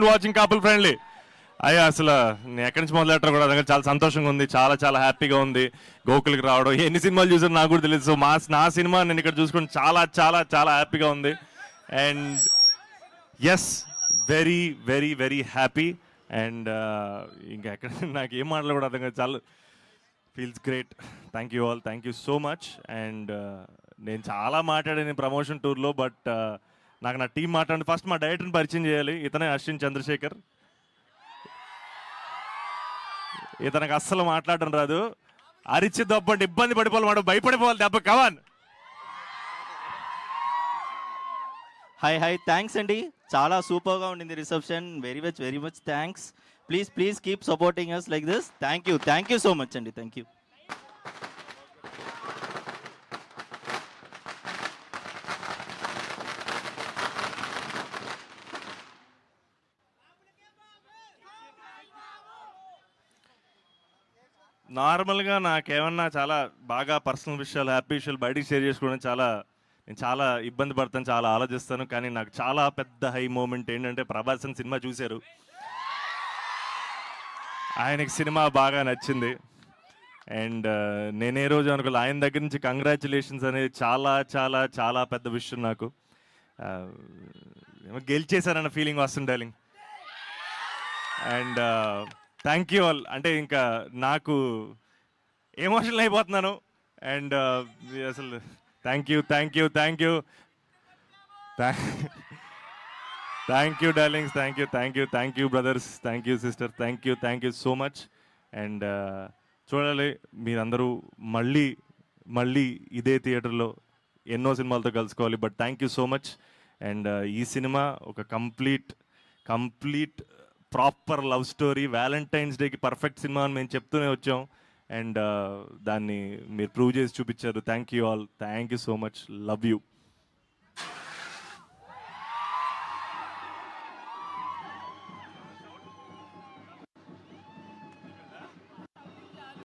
Watching couple friendly. అయ్యా అసలు నేను ఎక్కడి నుంచి మొదలెట్టారు కూడా దగ్గర చాలా సంతోషంగా ఉంది, చాలా చాలా హ్యాపీగా ఉంది గోకుల్కి రావడం. ఎన్ని సినిమాలు చూసారు నాకు కూడా తెలియదు. సో నా సినిమా నేను ఇక్కడ చూసుకుని చాలా చాలా చాలా హ్యాపీగా ఉంది. And yes, very very very happy. And ఇంకా ఎక్కడ నాకు ఏం మాటలు కూడా అర్థం కాదు, చాలా feels great. Thank you all, thank you so much. And నేను చాలా మాట్లాడాను ప్రమోషన్ టూర్లో, బట్ నాకు నా టీం మాట్లాడి ఫస్ట్ మా డైరెక్టర్ని పరిచయం చేయాలి. ఇతనే అశ్విన్ చంద్రశేఖర్. ఇతనికి అస్సలు మాట్లాడడం రాదు, అరిచి దెబ్బంటే ఇబ్బంది పడిపోవాలి, మాట భయపడిపోవాలి దెబ్బ. కవాన్. హాయ్ థ్యాంక్స్ అండి, చాలా సూపర్గా ఉండింది reception. Very much thanks. Please keep supporting us like this. Thank you so much అండి. Thank you. నార్మల్గా నాకేమన్నా చాలా బాగా పర్సనల్ విషయాలు, హ్యాపీ విషయాలు బయటికి షేర్ చేసుకోవడం నేను చాలా ఇబ్బంది పడతాను, చాలా ఆలోచిస్తాను. కానీ నాకు చాలా పెద్ద హై మూమెంట్ ఏంటంటే ప్రభాస్ సినిమా చూశారు, ఆయనకి సినిమా బాగా నచ్చింది. అండ్ నేనే రోజు అనుకోలే, ఆయన దగ్గర నుంచి కంగ్రాచులేషన్స్ అనేది చాలా చాలా చాలా పెద్ద విషయం. నాకు గెలిచేశారన్న ఫీలింగ్ వస్తుంది darling. And thank you all. అంటే ఇంకా నాకు ఎమోషనల్ అయిపోతున్నాను. అండ్ అసలు thank you darlings. Thank you brothers, thank you sister, thank you so much. And చూడాలి మీరందరూ మళ్ళీ ఇదే థియేటర్లో ఎన్నో సినిమాలతో కలుసుకోవాలి. But thank you so much. And ఈ సినిమా ఒక complete proper love story, Valentine's డేకి పర్ఫెక్ట్ సినిమా అని మేము చెప్తూనే వచ్చాం. అండ్ దాన్ని మీరు ప్రూవ్ చేసి చూపించారు. Thank you all, thank you so much, love you.